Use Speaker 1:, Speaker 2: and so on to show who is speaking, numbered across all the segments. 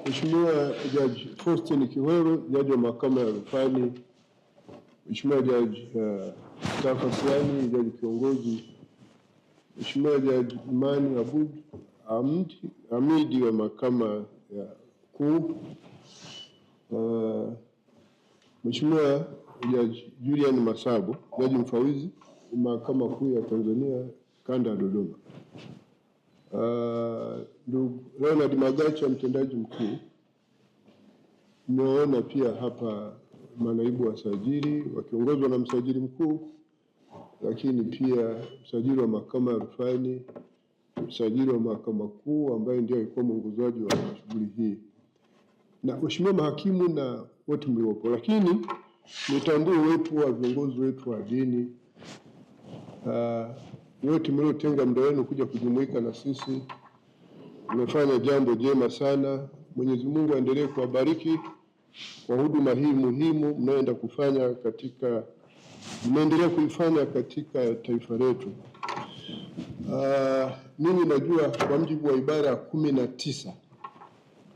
Speaker 1: Mheshimiwa Jaji Faustin Kiwero, jaji wa mahakama ya rufani, Mheshimiwa Jaji Mustafa Siani, jaji kiongozi, Mheshimiwa Jaji Imani Abud Hamidi wa mahakama ya kuu, Mheshimiwa Jaji Julian Masabu, jaji mfawidhi mahakama kuu ya Tanzania kanda ya Dodoma, ndugu Leonard Magacha mtendaji mkuu. Nimeona pia hapa manaibu wasajili wakiongozwa na msajili mkuu, lakini pia msajili wa mahakama ya rufani, msajili wa mahakama kuu ambaye ndiye alikuwa mwongozaji wa shughuli hii, na mheshimiwa mahakimu na wote mliopo. Lakini nitambue uwepo wa viongozi wetu wa dini, wote mliotenga muda wenu kuja kujumuika na sisi. Mmefanya jambo jema sana. Mwenyezi Mungu aendelee kuwabariki kwa huduma hii muhimu mnayoenda kufanya mnaendelea kuifanya katika taifa letu. Mimi najua kwa mujibu wa ibara ya 19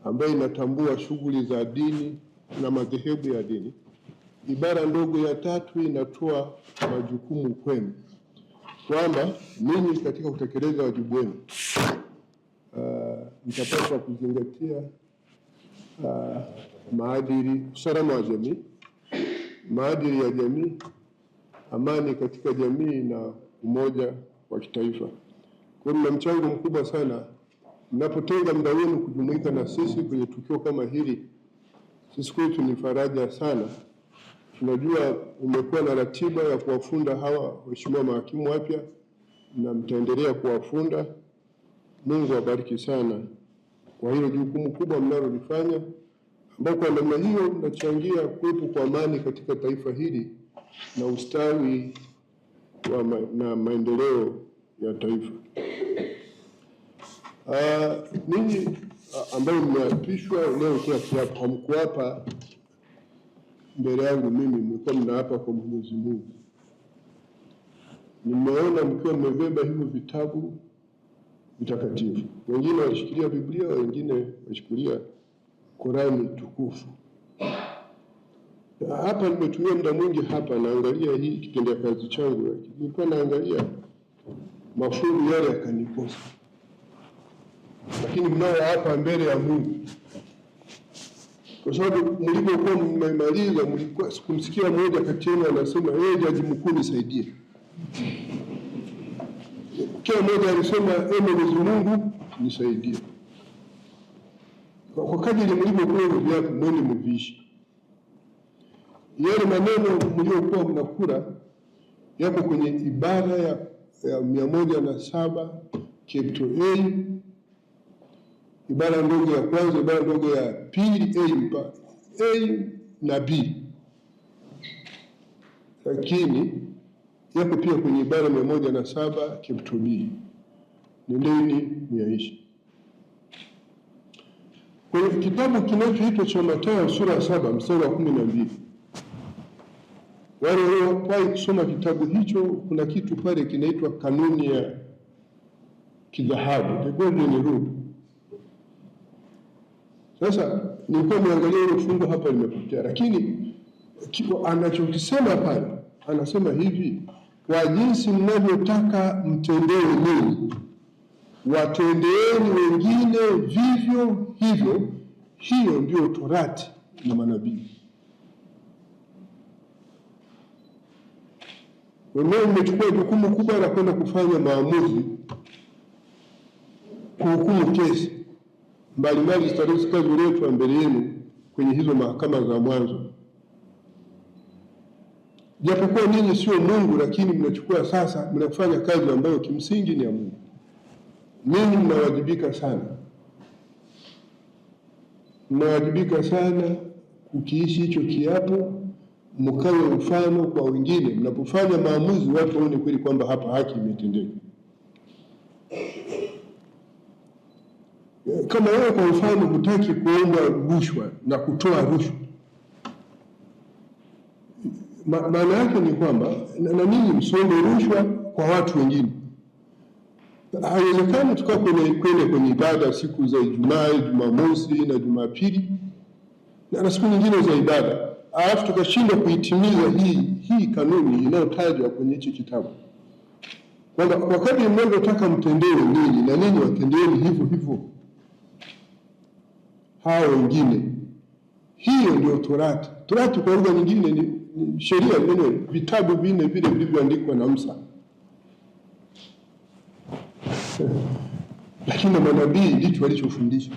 Speaker 1: ambayo inatambua shughuli za dini na madhehebu ya dini, ibara ndogo ya 3 inatoa majukumu kwenu kwamba ninyi katika kutekeleza wajibu wenu mtapaswa kuzingatia maadili, usalama wa jamii, maadili ya jamii, amani katika jamii na umoja wa kitaifa. Kwa hiyo mna mchango mkubwa sana mnapotenga muda wenu kujumuika na sisi kwenye tukio kama hili. Sisi kwetu ni faraja sana. Tunajua umekuwa na ratiba ya kuwafunda hawa waheshimiwa mahakimu wapya na mtaendelea kuwafunda. Mungu awabariki sana kwa hilo jukumu kubwa mnalolifanya, ambao kwa namna hiyo mnachangia kuwepo kwa amani katika taifa hili na ustawi na maendeleo ya taifa. Ninyi ambao mmeapishwa leo kwa kiapo, hamkuwa hapa mbele yangu mimi, mlikuwa mnaapa kwa Mwenyezi Mungu. Nimeona mkiwa mmebeba hivyo vitabu vitakatifu. Wengine walishikilia Biblia, wengine walishikilia Qurani tukufu. Hapa nimetumia muda mwingi hapa naangalia hii kitendea kazi changu, nilikuwa naangalia mafungu yale yakanikosa. Lakini mnao hapa mbele ya Mungu, kwa sababu mlipokuwa mmemaliza, mlikuwa sikumsikia mmoja kati yenu anasema yeye jaji mkuu nisaidie. Kila mmoja alisema Mwenyezi Mungu nisaidie. Kwa kadiri mlipokuwa mviapo mwende mviishi. Yale maneno mliokuwa mnakula yako kwenye ibara ya 107 Chapter A, ibara ndogo ya kwanza, ibara ndogo ya pili, A na B. Lakini yako pia kwenye ibara 107 Chapter B. Nendeni myaishi. Kwenye kitabu kinachoitwa cha Mathayo sura 7 mstari wa 12. Wale wanaowahi kusoma kitabu hicho, kuna kitu pale kinaitwa kanuni ya kidhahabu, the golden rule. Sasa nilikuwa niangalia ile fungu hapa limepotea, lakini anachokisema pale, anasema hivi: kwa jinsi mnavyotaka mtendewe ninyi, watendeeni wengine vivyo hivyo. Hiyo ndio Torati na manabii. Wewe umechukua jukumu kubwa la kwenda kufanya maamuzi, kuhukumu kesi mbalimbali zitakazoletwa mbele yenu kwenye hizo mahakama za mwanzo. Japokuwa ninyi sio Mungu, lakini mnachukua sasa, mnafanya kazi ambayo kimsingi ni ya Mungu. Ninyi mnawajibika sana. Mnawajibika sana kukiishi hicho kiapo, mkawe mfano kwa wengine. Mnapofanya maamuzi, watu waone kweli kwamba hapa haki imetendeka. Kama wewe kwa mfano hutaki kuomba rushwa na kutoa rushwa, maana yake ni kwamba na ninyi msiombe rushwa kwa watu wengine. Haiwezekani tukaa kwenye ibada siku za Ijumaa, Jumamosi na Jumapili na siku nyingine za ibada, alafu tukashindwa kuitimiza hii kanuni inayotajwa kwenye hichi kitabu, kwamba kwa kadri mnavyotaka mtendewe ninyi na ninyi watendeeni hivyo hivyo hao wengine. Hiyo ndio Torati. Torati kwa lugha nyingine ni sheria yenyewe, vitabu vinne vile vilivyoandikwa na Musa. Lakini manabii ndicho walichofundisha.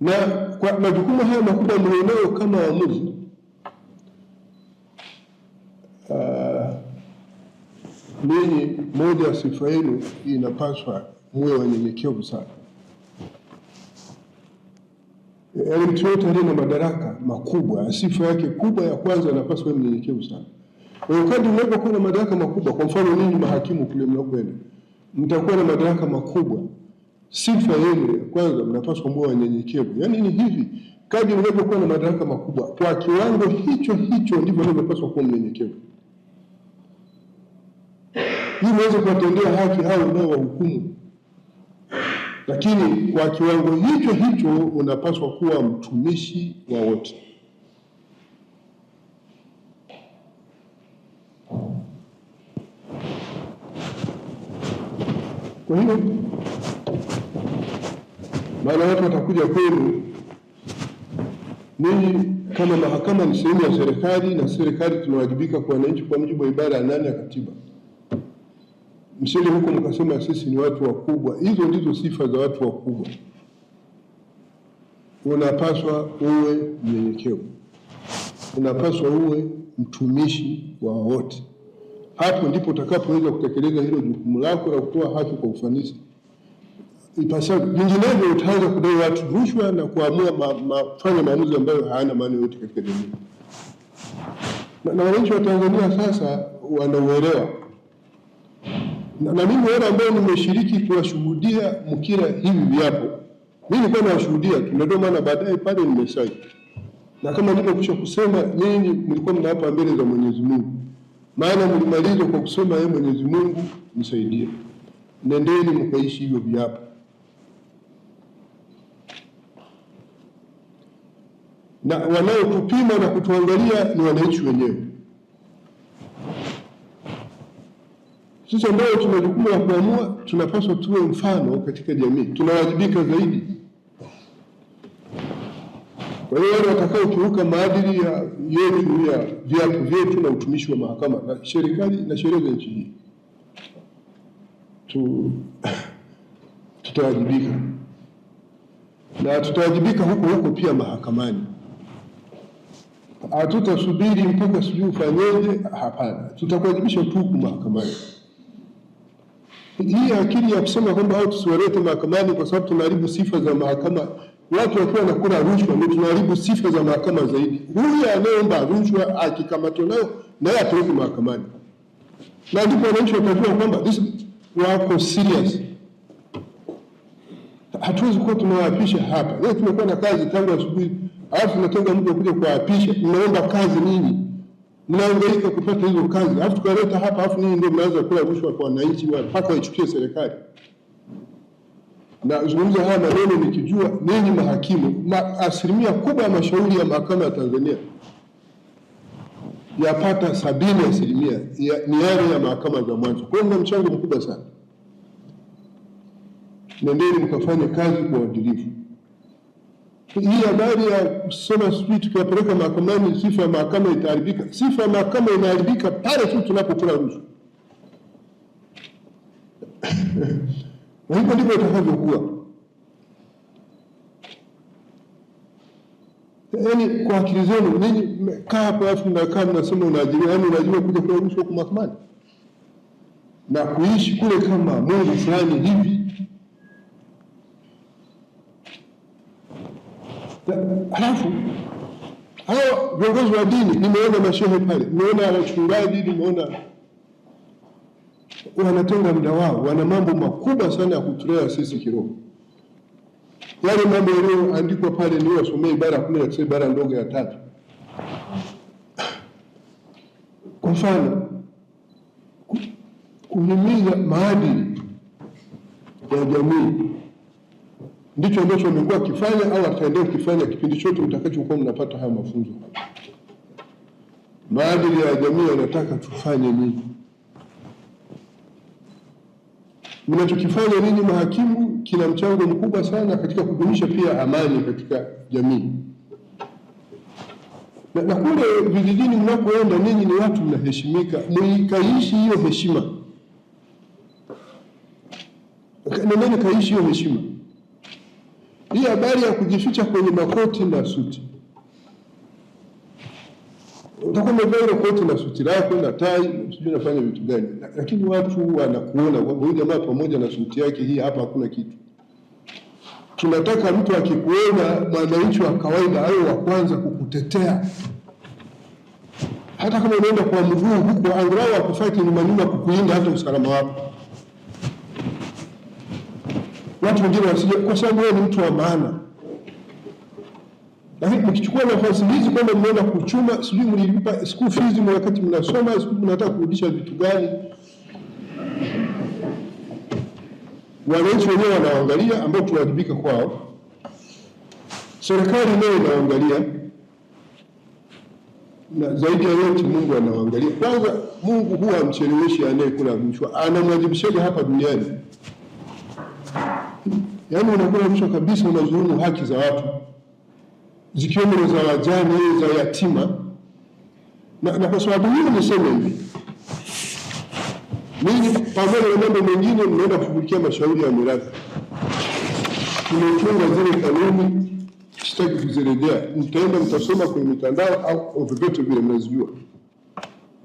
Speaker 1: Na kwa majukumu haya makubwa mlionao kama waamuzi, ninyi, moja ya sifa yenu inapaswa muwe wanyenyekevu sana. Yaani mtu yote aliye na madaraka makubwa, sifa yake kubwa ya kwanza anapaswa kuwa mnyenyekevu sana. Kwa hiyo kadri mnapokuwa na madaraka makubwa, kwa mfano ninyi mahakimu kule mnakwenda, mtakuwa na madaraka makubwa, sifa yenu ya kwanza mnapaswa muwe wanyenyekevu. Yaani ni hivi, kadri mnapokuwa na madaraka makubwa, kwa kiwango hicho ndivyo mnapaswa kuwa mnyenyekevu, ili muweze kuwatendea haki hao unaowahukumu. Lakini kwa kiwango hicho unapaswa kuwa mtumishi wa wote. Kwa hiyo maana watu watakuja kwenu, ninyi kama mahakama ni sehemu ya serikali, na serikali tunawajibika kwa wananchi kwa mujibu wa ibara ya 8 ya katiba. Msije huko mkasema sisi ni watu wakubwa. Hizo ndizo sifa za watu wakubwa. Unapaswa uwe mnyenyekevu, unapaswa uwe mtumishi wa wote. Hapo ndipo utakapoweza kutekeleza hilo jukumu lako la kutoa haki kwa ufanisi ipasavyo. Vinginevyo utaanza kudai watu rushwa na kuamua kufanya maamuzi ambayo hayana maana yote katika jamii. Na wananchi wa Tanzania sasa wanauelewa. Na mimi wale ambao nimeshiriki kuwashuhudia mkila hivi viapo, mimi nilikuwa nawashuhudia tu, ndio maana baadaye pale nimesaini. Na kama nilipokwisha kusema, nyinyi mlikuwa mnaapa mbele za Mwenyezi Mungu, maana mlimaliza kwa kusema yeye Mwenyezi Mungu nisaidie, nendeni mkaishi hivyo viapo. Na wanaotupima na kutuangalia ni wananchi wenyewe. Sisi ambao tuna jukumu la kuamua, tunapaswa tuwe mfano katika jamii, tunawajibika zaidi. Kwa hiyo wale watakao kiuka maadili yetu ya viapo vyetu na utumishi wa mahakama na serikali na sheria za nchi hii, tutawajibika, na tutawajibika huko pia mahakamani. Hatutasubiri mpaka sijui ufanyeje, hapana, tutakuwajibisha tu mahakamani. Hii akili ya kusema kwamba hao tusiwalete mahakamani kwa sababu tunaharibu sifa za mahakama, watu wakiwa wanakula rushwa ndio tunaharibu sifa za mahakama zaidi. Huyu anayeomba rushwa akikamatwa naye apelekwe mahakamani, na ndipo wananchi watajua kwamba wako serious. Hatuwezi kuwa tunawaapisha hapa. Leo tumekuwa na kazi tangu asubuhi, alafu tunatenga muda kuja kuwaapisha. Mnaomba kazi nini? Mnaangaika kupata hizo kazi, alafu tukaleta hapa, alafu nini ndio mnaanza kula rushwa kwa wananchi mpaka waichukie serikali. Na zungumza haya maneno nikijua ninyi mahakimu, asilimia kubwa ya mashauri ya mahakama ya Tanzania yapata 70% ni yale ya mahakama za mwanzo. Kwa hiyo mna mchango mkubwa sana. Nendeni mkafanye kazi kwa uadilifu. Hii habari ya kusema sisi tukiwapeleka mahakamani sifa ya mahakama itaharibika. Sifa ya mahakama inaharibika pale tu tunapokula rushwa. Na hivyo ndivyo itakavyokuwa. Yaani kwa akili zenu ninyi mmekaa hapo alafu mnakaa mnasema unaajiriwa, yaani unajua kuja kula rushwa kwa mahakamani na kuishi kule kama Mungu fulani hivi. Halafu hao viongozi wa dini, nimeona mashehe pale, nimeona wachungaji, nimeona wanatenga muda wao, wana mambo makubwa sana ya kutulea sisi kiroho. Yale mambo yaliyoandikwa pale ni wasomee ibara 10 ibara ndogo ya 3. Kwa mfano kuhimiza maadili ya jamii ndicho ambacho amekuwa akifanya au ataendelea kufanya kipindi chote mtakachokuwa mnapata haya mafunzo. Maadili ya jamii yanataka tufanye nini? Mnachokifanya ninyi mahakimu kina mchango mkubwa sana katika kudumisha pia amani katika jamii. Na kule vijijini mnapoenda ninyi ni watu mnaheshimika, mkaishi hiyo heshima. Nendeni kaishi hiyo heshima. Hii habari ya kujificha kwenye makoti na suti, utakuwa umevaa ile koti na suti lako na tai, sijui unafanya vitu gani, lakini watu wanakuona kwamba huyu jamaa pamoja na suti yake hii hapa hakuna kitu. Tunataka mtu akikuona, mwananchi wa kawaida, awe wa kwanza kukutetea, hata kama unaenda kwa mguu huko, angalau akufaki nyuma kukulinda hata usalama wako. Watu wengine wasije, kwa sababu wewe ni mtu wa maana. Lakini mkichukua nafasi hizi kwamba mnaenda kuchuma, sijui mlilipa school fees wakati mnasoma, sijui mnataka kurudisha vitu gani, wananchi wenyewe wanaangalia, ambao tunawajibika kwao. Serikali nayo inaangalia, na zaidi ya yote Mungu anaangalia. Kwanza Mungu huwa amcheleweshi anayekula rushwa, anamwajibishaje hapa duniani. Yaani unakula rushwa kabisa, unazulumu haki za watu, zikiwemo za wajane, za yatima. Na kwa sababu hiyo niseme hivi, mimi pamoja na mambo mengine mnaenda kushughulikia mashauri ya mirathi. Tumetunga zile kanuni, sitaki kuzirejea, mtaenda mtasoma kwenye mitandao au vyovyote vile mnazijua.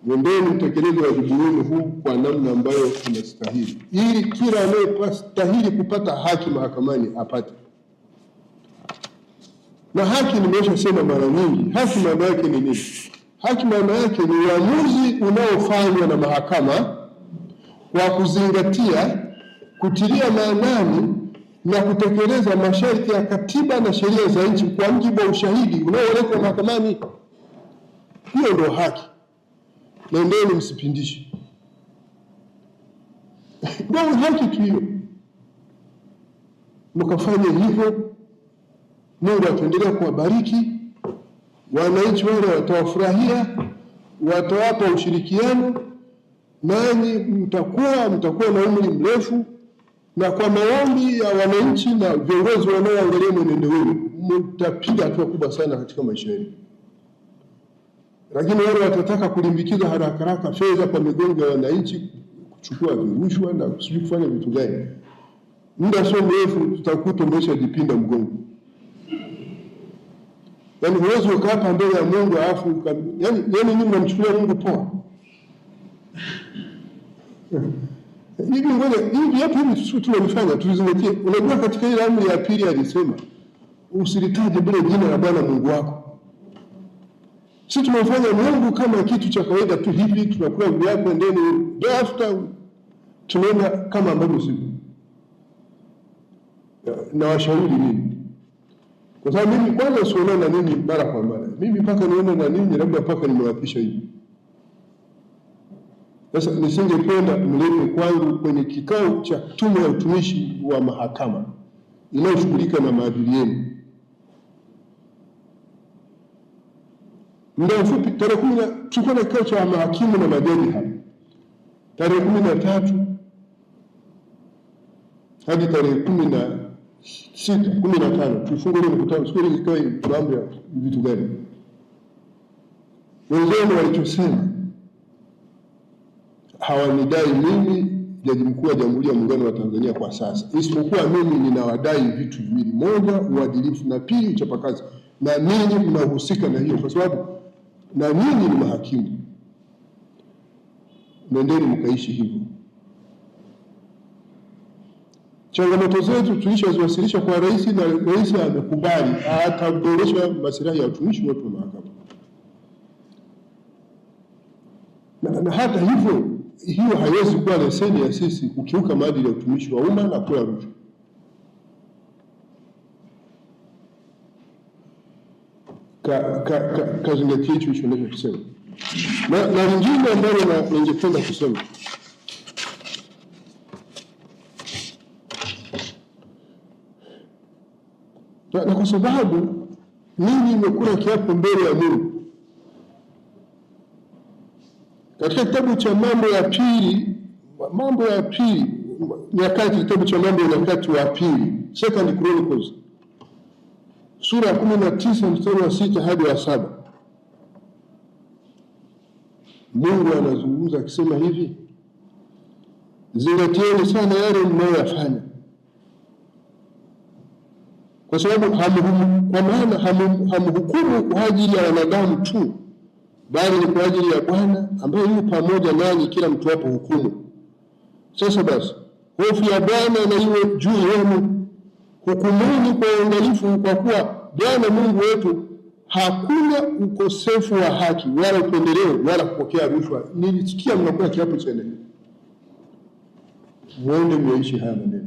Speaker 1: Nendeni mtekeleze wajibu wenu huu kwa namna ambayo inastahili, ili kila anayestahili kupata haki mahakamani apate. Na haki nimeshasema mara nyingi, haki maana yake ni nini? Haki maana yake ni uamuzi unaofanywa na mahakama kwa kuzingatia, kutilia maanani na kutekeleza masharti ya katiba na sheria za nchi kwa mujibu wa ushahidi unaoletwa mahakamani. Hiyo ndio haki. Nendeni msipindishe. Ndio haki tu hiyo. Mkafanya hivyo, Mungu ataendelea kuwabariki. Wananchi wale watawafurahia, watawapa ushirikiano, nanyi mtakuwa na umri mrefu, na kwa maombi ya wananchi na viongozi wanaoangalia mwenendo wenu mtapiga hatua kubwa sana katika maisha yenu. Lakini wale watataka kulimbikiza haraka fedha kwa migongo ya wananchi, kuchukua rushwa na sijui kufanya vitu gani, muda sio mrefu tutakuta umeshajipinda mgongo. Yaani huwezi ukaapa mbele ya Mungu alafu yaani nyinyi mnamchukulia Mungu poa. Hivi ngoja, hivi hapo hivi tunalifanya tuzingatie. Unajua katika ile amri ya pili alisema usilitaje bila jina la Bwana Mungu wako. Sisi tunafanya Mungu kama kitu cha kawaida tu hivi, tunakula vyakula ndani, after tunaona kama ambavyo sivyo. Na washauri mimi, kwa sababu mimi kwanza siona na nini mara kwa mara, mimi mpaka nione na nini labda mpaka nimewapisha hivi. Sasa nisingependa mlete kwangu kwenye kikao cha tume ya utumishi wa mahakama inayoshughulika na maadili yenu. Muda mfupi, tarehe 10 tulikuwa na kikao cha mahakimu na majaji hapa. Tarehe 13 hadi tarehe 16, 15 tulifunga ile mkutano. Siku ile ikawa mambo ya vitu gani? Wenzao walichosema, hawanidai mimi Jaji Mkuu wa Jamhuri ya Muungano wa Tanzania kwa sasa, isipokuwa mimi ninawadai vitu viwili: moja, uadilifu, na pili, uchapakazi. Na ninyi mnahusika na hiyo, kwa sababu na ninyi ni mahakimu. Nendeni mkaishi hivyo. Changamoto zetu tulishaziwasilisha kwa rais, na rais amekubali ataboresha maslahi ya utumishi wote wa mahakama. Na hata hivyo, hiyo haiwezi kuwa leseni ya sisi kukiuka maadili ya utumishi wa umma na kula rushwa. Kazingatia hicho ninachosema. Na lingine ambalo ningependa kusema, sababu mimi nimekula kiapo mbele ya Mungu. Katika kitabu cha Mambo ya Pili Nyakati, kitabu cha Mambo ya Nyakati wa Pili, Second Chronicles, sura ya 19 mstari wa 6 hadi wa 7, Mungu anazungumza akisema hivi: zingatieni sana yale mnayoyafanya, kwa sababu hamhukumu kwa ajili ya wanadamu tu, bali ni kwa ajili ya Bwana ambaye yu pamoja nanyi kila mtoapo hukumu. Sasa basi, hofu ya Bwana na iwe juu yenu, hukumuni kwa uangalifu, kwa kuwa Bwana Mungu wetu hakuna ukosefu wa haki wala upendeleo wala kupokea rushwa. Nilisikia mnakuwa kiapo cha neno, mwende mwishi haya maneno.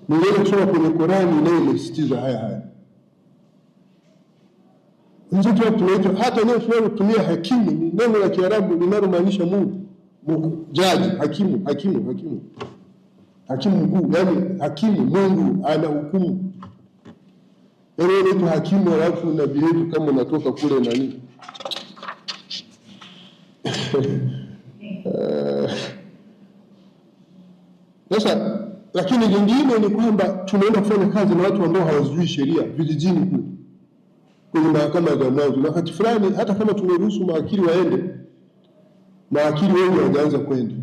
Speaker 1: Ningeweza kusoma kwenye Qur'ani inayosisitiza haya. Ndio tunaitwa, hata leo tunatumia hakimu, ni neno la Kiarabu linalomaanisha Mungu, jaji, hakimu mkuu, yani hakimu, Mungu anahukumu. Leo ni hakimu, alafu na bihetu kama unatoka kule nani. Sasa lakini lingine ni kwamba tunaenda kufanya kazi na watu ambao hawajui sheria vijijini kule kwenye mahakama za mwanzo, na wakati fulani hata kama tumeruhusu mawakili waende, mawakili wengi hawajaanza kwenda.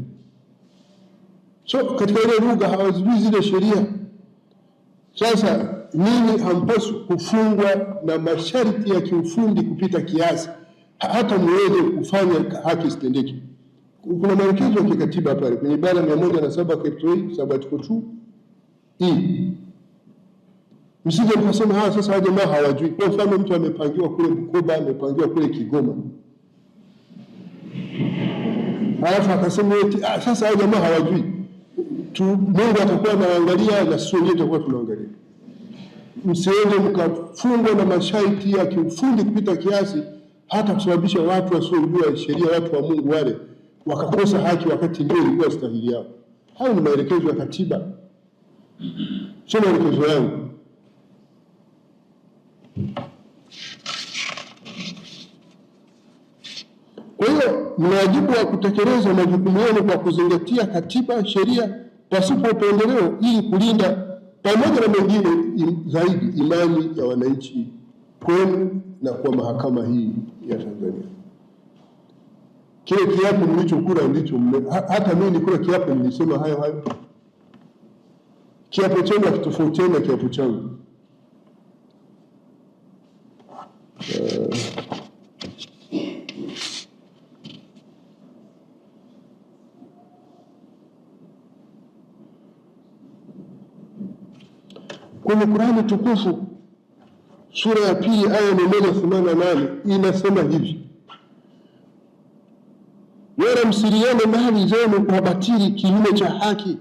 Speaker 1: So katika ile lugha hawajui zile sheria. Sasa nini, hampaswi kufungwa na masharti ya kiufundi kupita kiasi hata muweze kufanya haki isitendeke. Kuna maelekezo ya kikatiba pale kwenye ibara 107 sabato 2 msije mkasema sasa hawa jamaa hawajui. Kwa mfano mtu amepangiwa kule Bukoba, amepangiwa kule Kigoma, alafu akasema eti sasa hawa jamaa hawajui. Mungu atakuwa anaangalia na sisi wenyewe tutakuwa tunaangalia. Msiende mkafungwa na masharti ya kiufundi kupita kiasi hata kusababisha watu wasiojua sheria, watu wa Mungu wale wakakosa haki wakati ndio ilikuwa stahili yao. Hayo ni maelekezo ya katiba, sio maelekezo yangu. Kwa hiyo mna wajibu wa kutekeleza majukumu yenu kwa kuzingatia katiba, sheria, pasipo upendeleo, ili kulinda pamoja na mengine zaidi imani ya wananchi kwenu na kwa mahakama hii ya Tanzania. Kile kiapo mlichokula ndicho hata mimi nikula kiapo nilisema hayo. Kiapo chenu hakitofautiana na kiapo changu. Kwenye Qur'ani tukufu sura ya 2 aya 188 inasema hivi: wala msiliane mali zenu kwa batili kinyume cha haki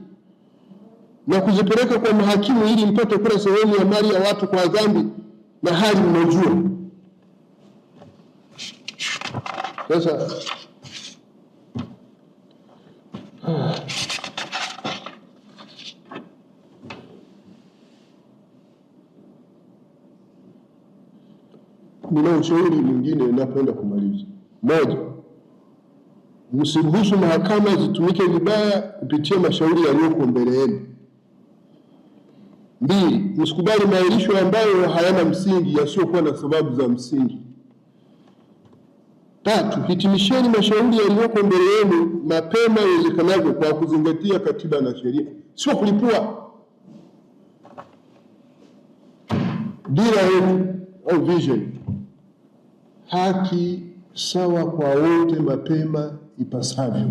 Speaker 1: na kuzipeleka kwa mahakimu ili mpate kula sehemu ya mali ya watu kwa dhambi na hali mnajua. Sasa nina ushauri mwingine napoenda kumaliza. Moja, msiruhusu mahakama zitumike vibaya kupitia mashauri yaliyoko mbele yenu. 2, msikubali maahirisho ambayo hayana msingi, yasiyokuwa na sababu za msingi. 3, hitimisheni mashauri yaliyoko mbele yenu mapema iwezekanavyo kwa kuzingatia katiba na sheria, sio kulipua. Dira yetu au vision, haki sawa kwa wote mapema ipasavyo.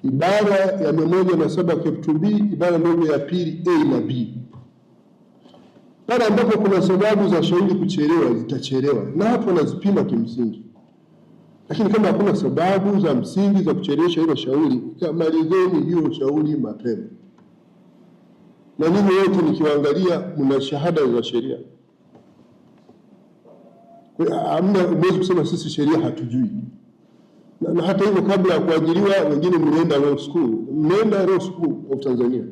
Speaker 1: Ibara ya 107 ibara ndogo ya pili A na B. Pale ambapo kuna sababu za shauri kuchelewa zitachelewa, na hapo nazipima kimsingi. Lakini kama hakuna sababu za msingi za kuchelewesha hilo shauri, malizeni hiyo shauri mapema. Na ninyi wote nikiwaangalia mna shahada za sheria. Hamna uwezo kusema sisi sheria hatujui. Na hata hivyo kabla ya kuajiriwa wengine mlienda law school of Tanzania.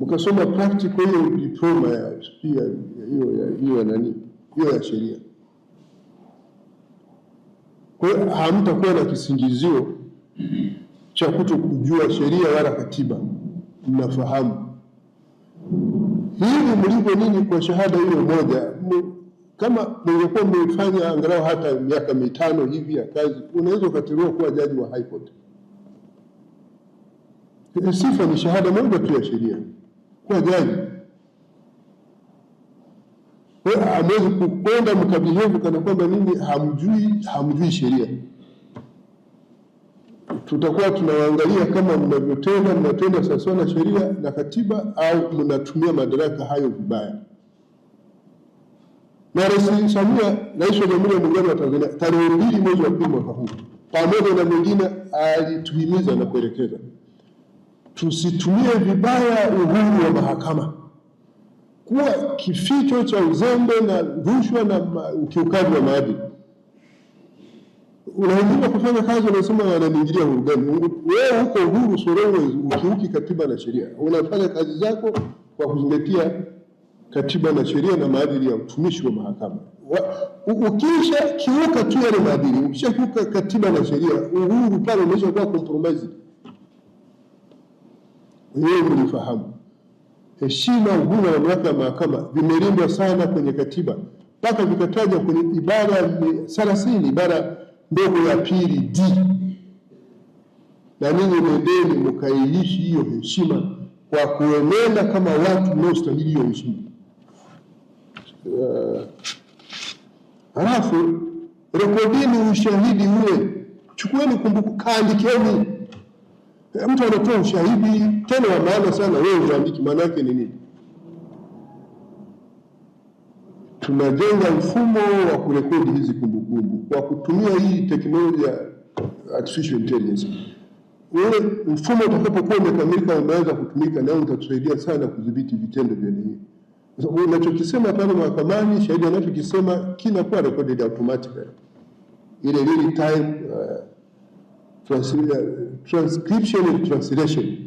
Speaker 1: mkasoma practical hiyo diploma ya hiyo ya sheria. Kwa hiyo hamtakuwa na kisingizio cha kutokujua sheria wala katiba, mnafahamu. Hivi mlivyo ninyi kwa shahada hiyo moja, kama mngekuwa mmefanya angalau hata miaka 5 hivi ya kazi, unaweza ukateuliwa kuwa jaji wa High Court. Sifa ni shahada moja tu ya sheria kuwa jaji. Hamwezi kukwenda mkabihevu kana kwamba nini hamjui sheria. Tutakuwa tunawaangalia kama mnatenda sawasawa na sheria na katiba au mnatumia madaraka hayo vibaya. Na Rais Samia, Rais wa Jamhuri ya Muungano wa Tanzania, tarehe 2 mwezi wa 2 mwaka huu, pamoja na mwingine, alituhimiza na kuelekeza tusitumie vibaya uhuru wa mahakama kuwa kificho cha uzembe na rushwa na ukiukaji wa maadili. Unaambiwa kufanya kazi, unasema wananiingilia huru gani? Wewe huko huru Sorowe, ukiuki katiba na sheria. Unafanya kazi zako kwa kuzingatia katiba na sheria na maadili ya utumishi wa mahakama. Ukisha kiuka tu yale maadili, ukisha kiuka katiba na sheria, uhuru pale umeshakuwa compromise. Wewe mlifahamu heshima, uhuru na mamlaka ya mahakama vimelindwa sana kwenye katiba, mpaka vikataja kwenye ibara 30, ibara ndogo ya pili D. Na ninyi nendeni mkaiishi hiyo heshima kwa kuenenda kama watu mnaostahili hiyo heshima. Halafu rekodini ushahidi ule, chukueni kumbuku, kaandikeni. Mtu anatoa ushahidi tena wa maana sana, wewe uandiki, maana yake ni nini? Tunajenga mfumo wa kurekodi hizi kumbukumbu kwa kutumia hii teknolojia ya artificial intelligence. Ule mfumo utakapokuwa umekamilika, umeanza kutumika, na utatusaidia sana kudhibiti vitendo vya nini. Unachokisema pale mahakamani, shahidi anachokisema kinakuwa recorded automatically. Ile real time transcription and translation.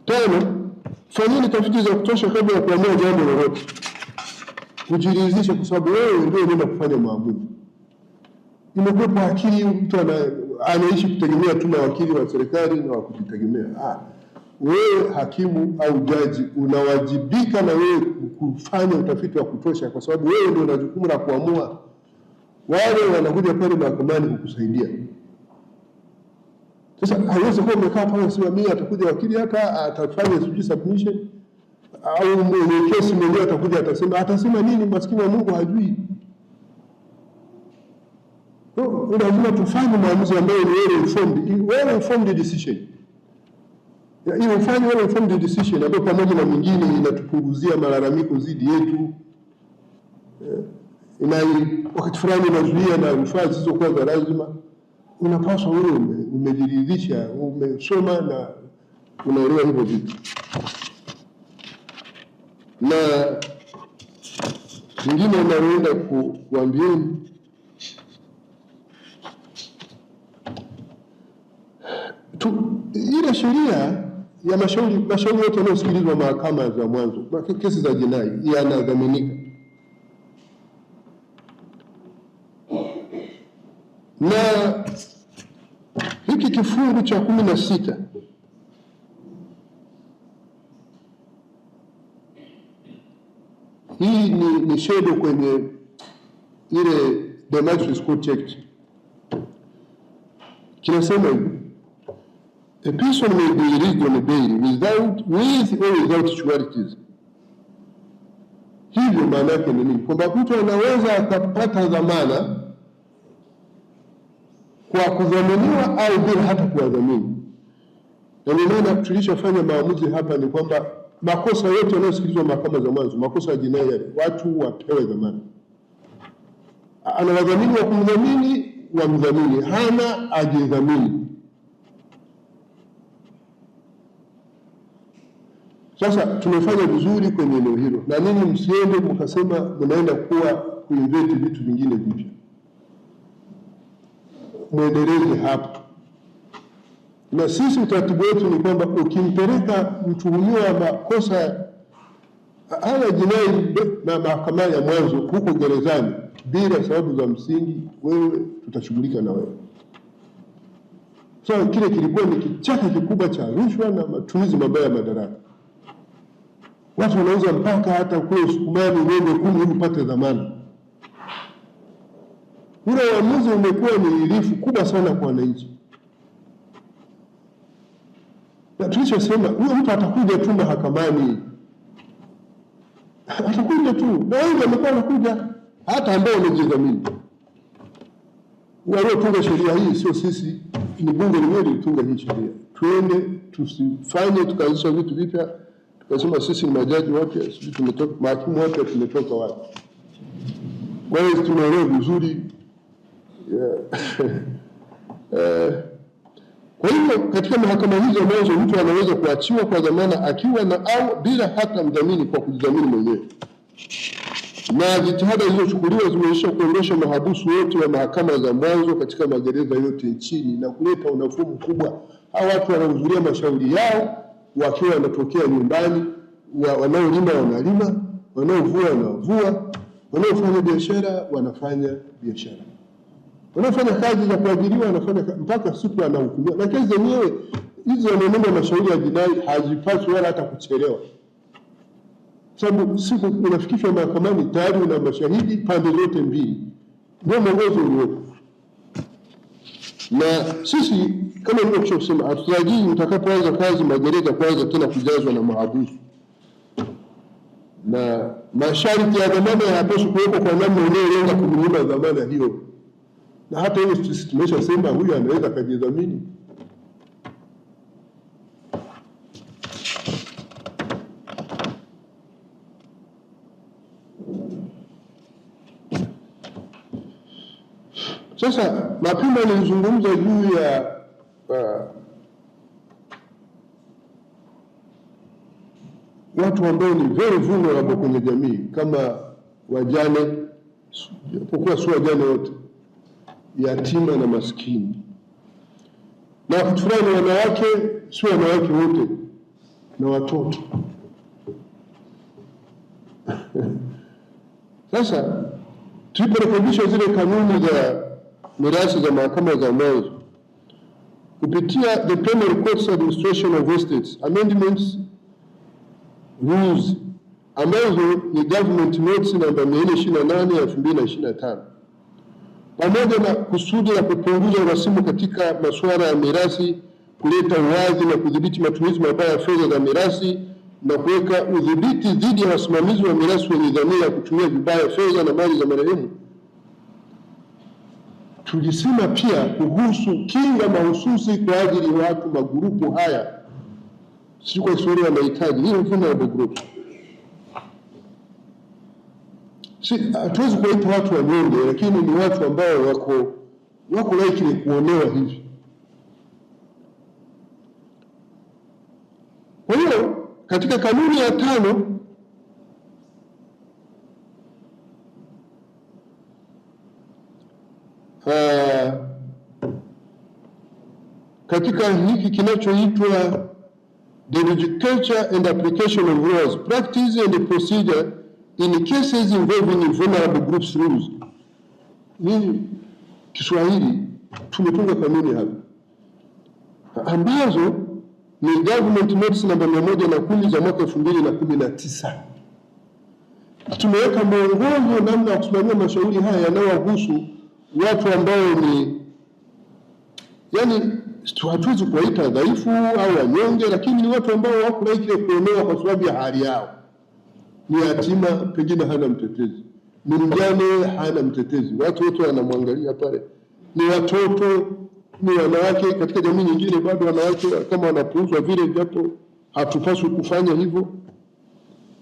Speaker 1: Tano, fanyeni tafiti za kutosha kabla ya kuamua jambo lolote. Kujiridhisha, kwa sababu wewe ndio unaenda kufanya maamuzi. Imekuwa akili, mtu anaishi kutegemea tu mawakili wa serikali na wa kujitegemea. Wewe hakimu au jaji unawajibika na wewe kufanya utafiti wa kutosha, kwa sababu wewe ndio una jukumu la kuamua. Wale wanakuja pale mahakamani kukusaidia. Sasa haiwezi kuwa umekaa pale simamia, atakuja wakili hata atafanya submission, au mwenye kesi mwenyewe atakuja atasema nini? Maskini wa Mungu hajui. Lazima tufanye maamuzi ambayo ni well informed decision. Hiyo ufanye well informed decision ambayo pamoja na mwingine inatupunguzia malalamiko dhidi yetu. Wakati fulani inazuia na rufaa zisizokuwa za lazima. Unapaswa wewe umejiridhisha, umesoma na unaelewa hivyo vitu. Na mwingine anaenda kuambieni ile sheria ya mashauri yote yanayosikilizwa mahakama za mwanzo, kesi za jinai, yanadhaminika. Na hiki kifungu cha 16 hii ni shedo kwenye ile The Magistrates Court Act. Kinasema hivi: a person may be released on bail with or without sureties. Hivyo maana yake ni nini? Kwamba mtu anaweza akapata dhamana kwa kudhaminiwa au bila hata kuwadhamini. Na ndio maana tulishafanya maamuzi hapa ni kwamba makosa yote yanayosikilizwa mahakama za mwanzo, makosa ya jinai, watu wapewe dhamana. Ana wadhamini wa kumdhamini, wamdhamini; hana ajidhamini. Sasa tumefanya vizuri kwenye eneo hilo, na nini msiende mkasema mnaenda kuinvent vitu vingine vipya. mwendeleze hapo. Na sisi utaratibu wetu ni kwamba ukimpeleka mtuhumiwa wa makosa haya jinai na mahakama ya mwanzo huko gerezani bila sababu za msingi, wewe tutashughulika na wewe. So kile kilikuwa ni kichaka kikubwa cha rushwa na matumizi mabaya ya madaraka. Watu wanauza mpaka hata kule Usukumani ng'ombe 10 ili upate dhamana. Ule uamuzi umekuwa ni ilifu kubwa sana kwa wananchi. Na tulichosema huyo mtu atakuja tu mahakamani, atakuja tu, na wengi wamekuwa wanakuja hata ambao wamejidhamini. Waliotunga sheria hii sio sisi, ni bunge lenyewe lilitunga hii sheria. Tuende tusifanye tukaanzisha vitu vipya tukasema sisi ni majaji wapya, sisi tumetoka mahakimu wapya, tumetoka wapi? Kwa hiyo tunaelewa vizuri. Kwa hivyo katika mahakama hizo mwanzo mtu anaweza kuachiwa kwa dhamana akiwa na au bila hata mdhamini kwa kujidhamini mwenyewe. Na jitihada zilizochukuliwa zimeonyesha kuondosha mahabusu wote wa mahakama za mwanzo katika magereza yote nchini na kuleta unafuu mkubwa. Hao watu wanahudhuria mashauri yao wakiwa wanatokea nyumbani, wanaolima wanalima, wanaovua wanavua, wanaofanya biashara wanafanya biashara, wanaofanya kazi za kuajiriwa wanafanya mpaka siku anahukumiwa. Na kesi zenyewe hizi wanaenenda mashauri ya jinai hazipaswi wala hata kuchelewa, sababu siku unafikishwa mahakamani tayari una mashahidi pande zote mbili. Ndio mwongozo uliopo. Na sisi kama nilivyosema, hatutarajii mtakapoanza kazi magereza kwanza tena kujazwa na mahabusu, na masharti ya dhamana hayapaswi kuwekwa kwa namna inayolenga kumnyima dhamana hiyo. Na hata hiyo sisi tumeshasema huyu anaweza kujidhamini. Sasa mapema nilizungumza juu ya watu ambao ni very vulnerable kwenye jamii kama wajane, japokuwa sio wajane wote, yatima na maskini. Na wakati fulani wanawake, sio wanawake wote, na watoto. Sasa tuliporekebisha zile kanuni za mirathi za mahakama za mwanzo kupitia the Penal Courts Administration of Estates Amendments Rules ambazo ni Government Notes namba 428 ya 2025, pamoja na kusudi la kupunguza urasimu katika masuala ya mirathi, kuleta uwazi na kudhibiti matumizi mabaya ya fedha za mirathi na kuweka udhibiti dhidi ya wasimamizi wa mirathi wenye dhamira ya kutumia vibaya fedha na mali za marehemu. Tulisema pia kuhusu kinga mahususi kwa ajili ya watu magurupu haya, si kwa historia ya mahitaji, hii vulnerable group. Hatuwezi kuwaita watu wanyonge, lakini ni watu ambao wako likely kuonewa hivi. Kwa hiyo katika kanuni ya 5 katika hiki kinachoitwa the legislature and application of laws, practice and procedure in cases involving vulnerable groups rules. Ni Kiswahili tumetunga kanuni hapa ambazo ni Government Notice namba 110 za mwaka 2019. Tumeweka mwongozo namna ya kusimamia mashauri haya yanayohusu watu ambao ni hatuwezi kuwaita dhaifu au wanyonge, lakini ni watu ambao wako likely kuonewa kwa sababu ya hali yao. Ni yatima, pengine hana mtetezi, ni mjane, hana mtetezi, watu wote wanamwangalia pale, ni watoto, ni wanawake. Katika jamii nyingine bado wanawake kama wanapuuzwa vile, japo hatupaswi kufanya hivyo.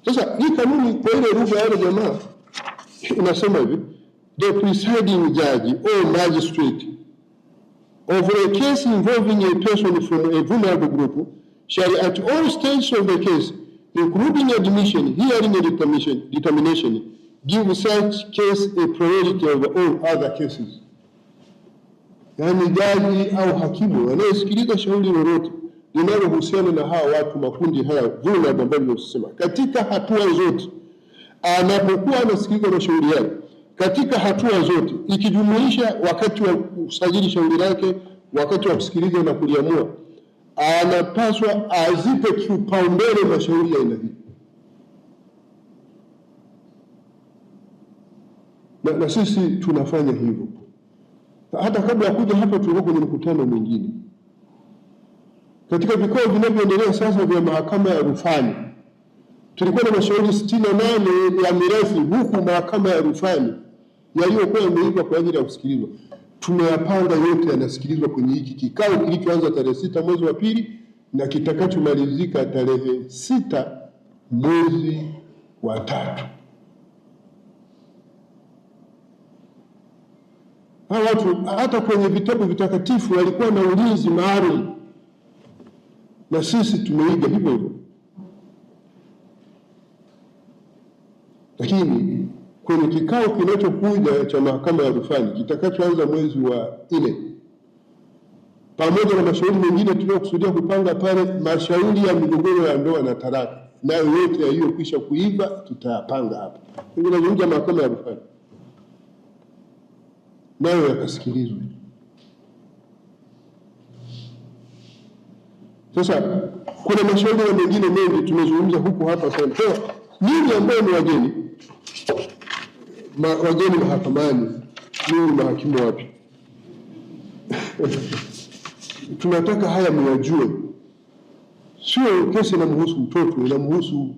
Speaker 1: Sasa hii kanuni kwa ile lugha ya jamaa inasema hivi: the presiding judge or magistrate of a case involving a person from a vulnerable group shall at all stages of the case, including admission, hearing and determination, give such case a priority over all other cases. yaani jaji au hakimu anayesikiliza shauri lolote linalohusiana na hawa watu, makundi haya vulnerable ambayo nimesema, katika hatua zote anapokuwa anasikiliza mashauri yake, katika hatua zote ikijumuisha wakati wa kusajili shauri lake, wakati wa kusikiliza na kuliamua, anapaswa azipe kipaumbele mashauri ya aina hii. Na sisi tunafanya hivyo. Hata kabla ya kuja hapa tulikuwa kwenye mkutano mwingine. Katika vikao vinavyoendelea sasa vya mahakama ya rufani, tulikuwa na mashauri 68 ya mirathi, huku mahakama ya rufani yaliyokuwa yameiva kwa ajili ya kusikilizwa tumeyapanga yote yanasikilizwa kwenye hiki kikao kilichoanza tarehe 6 mwezi wa pili na kitakachomalizika tarehe 6 mwezi wa 3. Hawa watu hata kwenye vitabu vitakatifu walikuwa na ulinzi maalum, na sisi tumeiga hivyo hivyo. Lakini kwenye kikao kinachokuja cha mahakama ya rufani kitakachoanza mwezi wa 4, pamoja na mashauri mengine tuliyokusudia kupanga pale, mashauri ya migogoro ya ndoa na talaka, nayo yote yaliyokwisha kuiva tutayapanga hapa. Tunazungumza mahakama ya rufani, nayo yakasikilizwe. Sasa kuna mashauri ya mengine mengi tumezungumza huku hapa sana. Nini ambao ni wageni mahakamani, ni mahakimu wapi? Tunataka haya mwajue, sio kesi inamhusu mtoto, inamhusu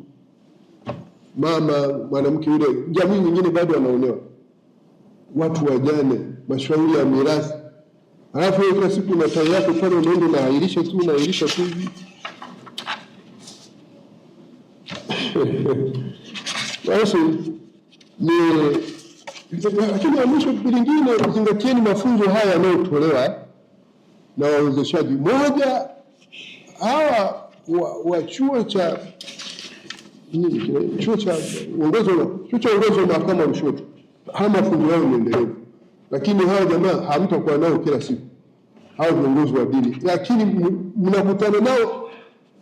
Speaker 1: mama, mwanamke yule, jamii nyingine bado wanaonewa, watu wajane, mashauri ya mirathi. Alafu kila siku na tarehe yako pale unaenda unaahirisha tu hivi. Basi lakini ya mwisho lingine, zingatieni mafunzo haya yanayotolewa na wawezeshaji. Moja, hawa wa chuo cha uongozi wa mahakama ya Lushoto, haya mafunzo yao ni endelevu, lakini hawa jamaa hamtakuwa nao kila siku, hao viongozi wa dini, lakini mnakutana nao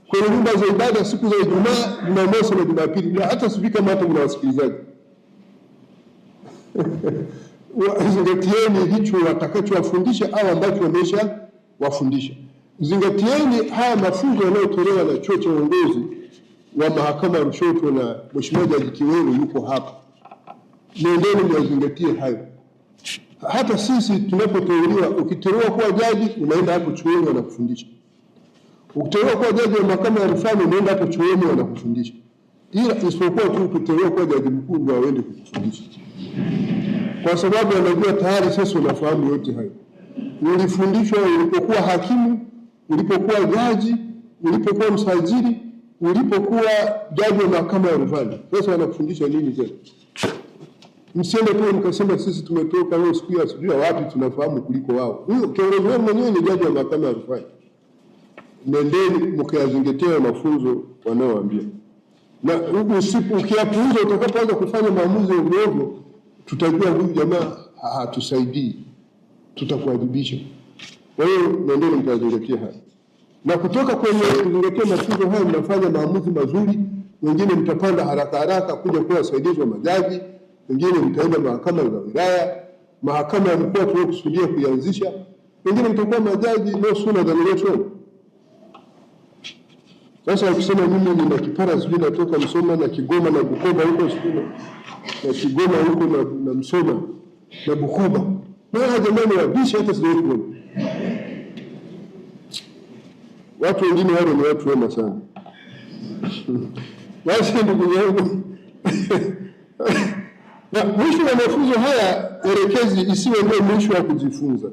Speaker 1: kwenye nyumba za ibada siku za Ijumaa, Jumamosi na Jumapili, na hata sifika kama hata mna wasikilizaji. Zingatieni hicho watakachowafundisha au ambacho wamesha wafundisha. Zingatieni haya mafunzo yanayotolewa na chuo cha uongozi wa mahakama ya Lushoto, na Mheshimiwa Jaji Kiweru yuko hapa. Nendeni mwazingatie hayo. Hata sisi tunapoteuliwa, ukiteuliwa kuwa jaji unaenda hapo chuoni wanakufundisha. Ukiteuliwa kuwa jaji wa mahakama ya rufani unaenda hapo chuoni wanakufundisha. Ila isipokuwa tu ukiteuliwa kuwa jaji mkuu ndio waende kukufundisha, kwa sababu anajua tayari sasa unafahamu yote hayo. Ulifundishwa ulipokuwa hakimu, ulipokuwa jaji, ulipokuwa msajili, ulipokuwa jaji wa mahakama ya rufani. Sasa wanakufundisha nini tena? Msiende tu mkasema sisi tumetoka leo siku ya sijui wapi tunafahamu kuliko wao. Huyo kiongozi wao mwenyewe ni jaji wa mahakama ya rufani. Nendeni mkayazingatia mafunzo wanaowaambia. Na ukiyapuuza, utakapoanza kufanya maamuzi ya ovyo, tutajua huyu jamaa hatusaidii, tutakuadhibisha. Kwa hiyo nendeni mkayazingatia haya. Na kutoka kwenye kuzingatia mafunzo haya mnafanya maamuzi mazuri. Wengine mtapanda haraka kuja kuwa wasaidizi wa majaji, wengine mtaenda mahakama za wilaya, mahakama ya mkoa tunayokusudia kuianzisha, wengine mtakuwa majaji no sooner than later. Sasa ukisema mimi nina kipara sijui natoka Msoma na Kigoma na Bukoba huko sijui na Kigoma huko na Msoma na Bukoba, na jamani wabishi hata sijui kuona. Watu wengine wale ni watu wema sana. Basi ndugu yangu, na mwisho wa mafunzo haya elekezi isiwe ndio mwisho wa kujifunza.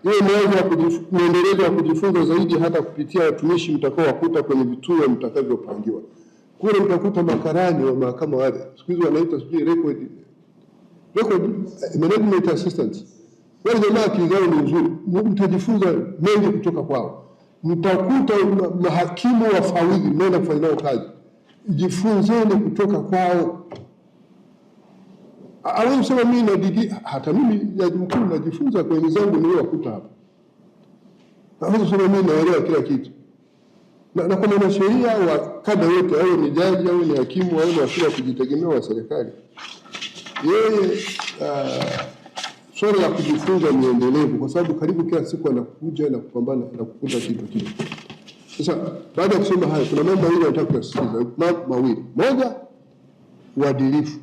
Speaker 1: Hiyo ni mwendelezo wa kujifunza zaidi, hata kupitia watumishi mtakao wakuta kwenye vituo mtakavyopangiwa. Kule mtakuta makarani wa mahakama wale, siku hizi wanaita sijui record management assistant. Wale jamaa akili zao ni nzuri, mtajifunza mengi kutoka kwao. Mtakuta mahakimu wafawidhi mnaenda kufanya nao kazi, jifunzeni kutoka kwao. Hawezi kusema mimi na degree, hata mimi jaji mkuu najifunza kwa wenzangu niliowakuta hapa. Hawezi kusema mimi naelewa kila kitu. Na kwa mwanasheria wa kada yote, au ni jaji au ni hakimu au ni afisa wa kujitegemea wa serikali, yeye swala la kujifunza ni endelevu, kwa sababu karibu kila siku anakuja na kupambana na kukuta kitu kipya. Sasa baada ya kusema haya, kuna mambo mawili nataka kusisitiza, mambo mawili. Moja, uadilifu,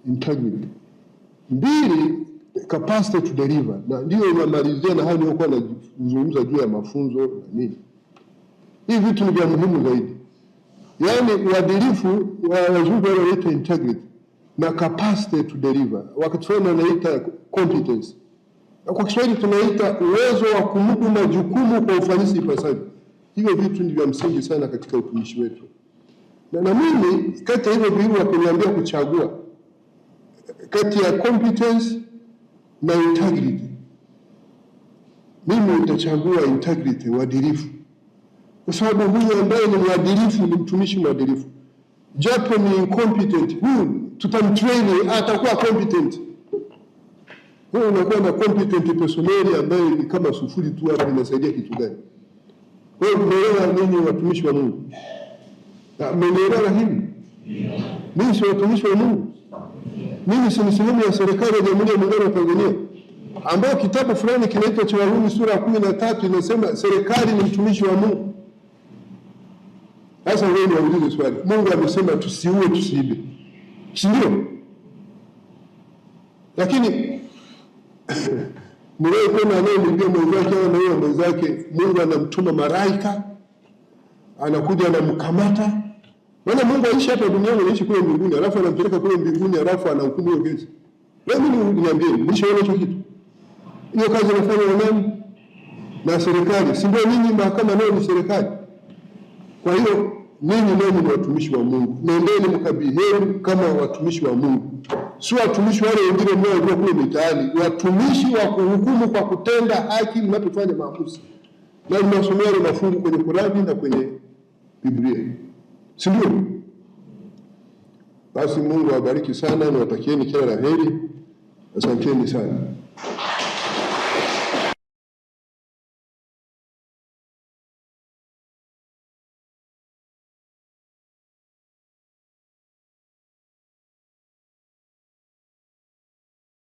Speaker 1: integrity. Mbili, capacity to deliver. Na ndio inamalizia na hayo nilikuwa nazungumza juu ya mafunzo na nini. Hivi vitu ni vya muhimu zaidi. Yaani uadilifu wazungu wanaita integrity na capacity to deliver. Wakati fulani wanaita competence. Na kwa Kiswahili tunaita uwezo wa kumudu majukumu kwa ufanisi ipasavyo. Hivyo vitu ni vya msingi sana katika utumishi wetu. Na mimi kati ya hivyo viwili wakiniambia kuchagua kati ya competence na integrity, mimi nitachagua integrity, uadilifu. Kwa sababu huyu ambaye ni mwadilifu ni mtumishi mwadilifu. Japo ni incompetent, huyu tutamtrain atakuwa competent. Huyu unakuwa na competent personnel ambaye ni kama sufuri tu, hapo inasaidia kitu gani? Wewe unaelewa nini watumishi wa Mungu? Mmeelewa hili? Mimi si watumishi wa Mungu. Mimi si sehemu ya serikali ya Jamhuri ya Muungano wa Tanzania, ambayo kitabu fulani kinaitwa cha Warumi sura ya 13 inasema serikali ni mtumishi wa Mungu. Sasa wewe niulize swali. Mungu amesema tusiue, tusiibe. Si ndio? Lakini mwewe kuna anayemwambia mwenzake au na yeye mwenzake, Mungu anamtuma malaika, anakuja anamkamata. Maana Mungu aishi hapa duniani, anaishi kule mbinguni, alafu anampeleka kule mbinguni, alafu anahukumu hiyo kesi. Wewe niambie, nishaona hicho kitu? Hiyo kazi inafanywa na nani? Na serikali. Si ndio? Ninyi mahakama nayo ni serikali. Kwa hiyo ninyi leo ni watumishi wa Mungu. Nendeni mkabiheni kama watumishi wa Mungu. Si watumishi wale wengine mnao kule mitaani, watumishi wa kuhukumu kwa kutenda haki mnapofanya maamuzi. Na mnasomea ile mafungu kwenye Qur'ani na kwenye Biblia. Si ndio? Basi Mungu awabariki sana na watakieni kila la heri. Asanteni sana.